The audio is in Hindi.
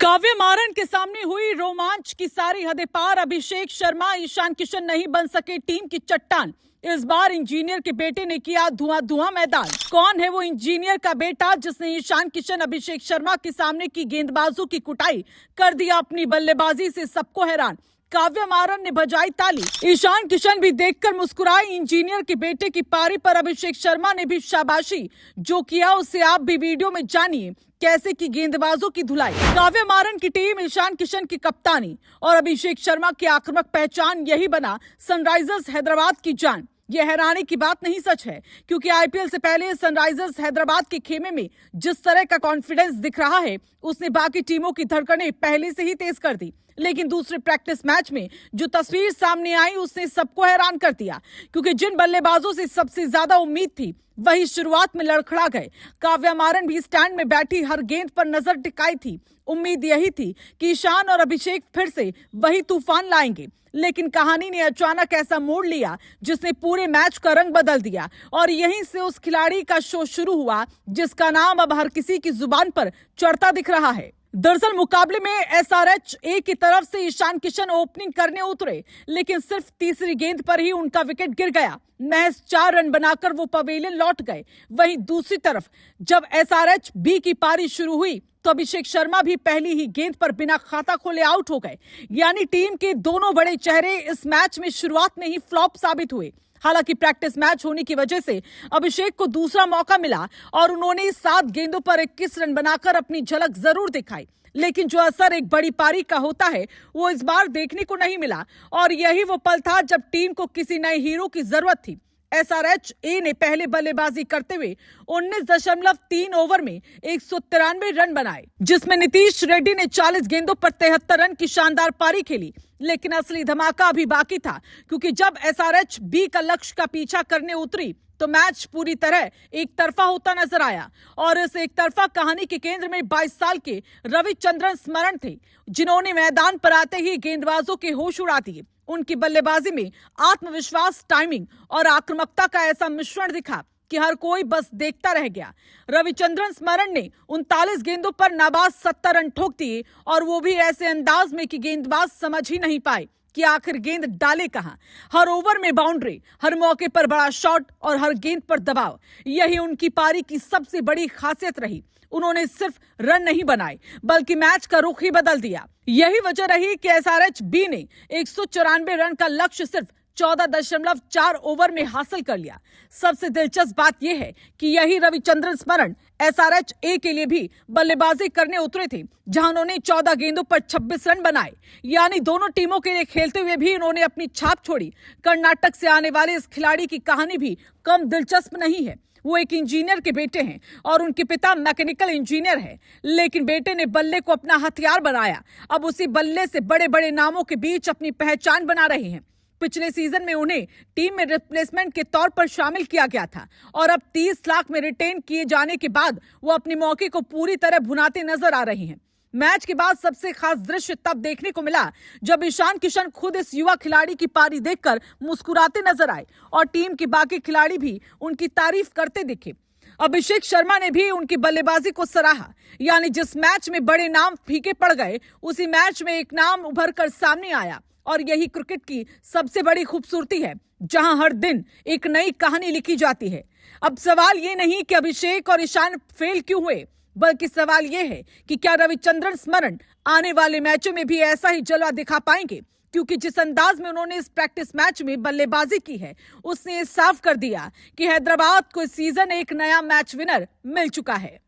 काव्य मारन के सामने हुई रोमांच की सारी हदें पार। अभिषेक शर्मा, ईशान किशन नहीं बन सके टीम की चट्टान। इस बार इंजीनियर के बेटे ने किया धुआं मैदान। कौन है वो इंजीनियर का बेटा जिसने ईशान किशन, अभिषेक शर्मा के सामने की गेंदबाजों की कुटाई कर दिया अपनी बल्लेबाजी से सबको हैरान। काव्य मारन ने बजाई ताली, ईशान किशन भी देखकर मुस्कुराए। इंजीनियर के बेटे की पारी पर अभिषेक शर्मा ने भी शाबाशी। जो किया उसे आप भी वीडियो में जानिए, कैसे की गेंदबाजों की धुलाई। काव्य मारन की टीम, ईशान किशन की कप्तानी और अभिषेक शर्मा की आक्रामक पहचान, यही बना सनराइजर्स हैदराबाद की जान। यह हैरानी की बात नहीं, सच है, क्योंकि आईपीएल से पहले सनराइजर्स हैदराबाद के खेमे में जिस तरह का कॉन्फिडेंस दिख रहा है, उसने बाकी टीमों की धड़कनें पहले से ही तेज कर दी। लेकिन दूसरे प्रैक्टिस मैच में जो तस्वीर सामने आई, उसने सबको हैरान कर दिया, क्योंकि जिन बल्लेबाजों से सबसे ज्यादा उम्मीद थी, वही शुरुआत में लड़खड़ा गए। काव्य मारन भी स्टैंड में बैठी हर गेंद पर नजर टिकाई थी। उम्मीद यही थी कि ईशान और अभिषेक फिर से वही तूफान लाएंगे, लेकिन कहानी ने अचानक ऐसा मोड़ लिया जिसने पूरे मैच का रंग बदल दिया। और यहीं से उस खिलाड़ी का शो शुरू हुआ जिसका नाम अब हर किसी की जुबान पर चढ़ता दिख रहा है। दरअसल मुकाबले में एसआरएच ए की तरफ से ईशान किशन ओपनिंग करने उतरे, लेकिन सिर्फ तीसरी गेंद पर ही उनका विकेट गिर गया। महज 4 रन बनाकर वो पवेलियन लौट गए। वहीं दूसरी तरफ जब एसआरएच बी की पारी शुरू हुई तो अभिषेक शर्मा भी पहली ही गेंद पर बिना खाता खोले आउट हो गए। यानी टीम के दोनों बड़े चेहरे इस मैच में शुरुआत में ही फ्लॉप साबित हुए। हालांकि प्रैक्टिस मैच होने की वजह से अभिषेक को दूसरा मौका मिला और उन्होंने 7 गेंदों पर 21 रन बनाकर अपनी झलक जरूर दिखाई, लेकिन जो असर एक बड़ी पारी का होता है, वो इस बार देखने को नहीं मिला। और यही वो पल था जब टीम को किसी नए हीरो की जरूरत थी। एसआरएच ए ने पहले बल्लेबाजी करते हुए 19.3 ओवर में 193 रन बनाए, जिसमें नीतीश रेड्डी ने 40 गेंदों पर 73 रन की शानदार पारी खेली। लेकिन असली धमाका अभी बाकी था, क्योंकि जब एसआरएच बी का लक्ष्य का पीछा करने उतरी तो मैच पूरी तरह एक तरफा होता नजर आया। और इस एक तरफा कहानी के केंद्र में 22 साल के रविचंद्रन स्मरण थे, जिन्होंने मैदान पर आते ही गेंदबाजों के होश उड़ा दिए। उनकी बल्लेबाजी में आत्मविश्वास, टाइमिंग और आक्रामकता का ऐसा मिश्रण दिखा कि हर कोई बस देखता रह गया। रविचंद्रन स्मरण ने 39 गेंदों पर नाबाद 70 रन ठोक दिए, और वो भी ऐसे अंदाज में कि गेंदबाज समझ ही नहीं पाए कि आखिर गेंद डाले कहां। हर ओवर में बाउंड्री, हर मौके पर बड़ा शॉट और हर गेंद पर दबाव, यही उनकी पारी की सबसे बड़ी खासियत रही। उन्होंने सिर्फ रन नहीं बनाए, बल्कि मैच का रुख ही बदल दिया। यही वजह रही कि एसआरएच बी ने 194 रन का लक्ष्य सिर्फ 14.4 ओवर में हासिल कर लिया। सबसे दिलचस्प बात यह है कि यही रविचंद्रन स्मरण एसआरएच ए के लिए भी बल्लेबाजी करने उतरे थे, जहां उन्होंने 14 गेंदों पर 26 रन बनाए। यानी दोनों टीमों के लिए खेलते हुए भी इन्होंने अपनी छाप छोड़ी। कर्नाटक से आने वाले इस खिलाड़ी की कहानी भी कम दिलचस्प नहीं है। वो एक इंजीनियर के बेटे हैं और उनके पिता मैकेनिकल इंजीनियर हैं, लेकिन बेटे ने बल्ले को अपना हथियार बनाया। अब उसी बल्ले से बड़े बड़े नामों के बीच अपनी पहचान बना रहे हैं। पिछले सीजन में उन्हें टीम में रिप्लेसमेंट के तौर पर शामिल किया गया था, और अब 30 लाख में रिटेन किए जाने के बाद वो अपने मौके को पूरी तरह भुनाते नजर आ रहे हैं। मैच के बाद सबसे खास दृश्य तब देखने को मिला जब ईशान किशन खुद इस युवा खिलाड़ी की पारी देखकर मुस्कुराते नजर आए, और टीम के बाकी खिलाड़ी भी उनकी तारीफ करते दिखे। अभिषेक शर्मा ने भी उनकी बल्लेबाजी को सराहा। यानी जिस मैच में बड़े नाम फीके पड़ गए, उसी मैच में एक नाम उभर कर सामने आया। और यही क्रिकेट की सबसे बड़ी खूबसूरती है, जहां हर दिन एक नई कहानी लिखी जाती है। अब सवाल ये नहीं कि अभिषेक और ईशान फेल क्यों हुए, बल्कि सवाल यह है कि क्या रविचंद्रन स्मरण आने वाले मैचों में भी ऐसा ही जलवा दिखा पाएंगे, क्योंकि जिस अंदाज में उन्होंने इस प्रैक्टिस मैच में बल्लेबाजी की है, उसने साफ कर दिया कि हैदराबाद को इस सीजन एक नया मैच विनर मिल चुका है।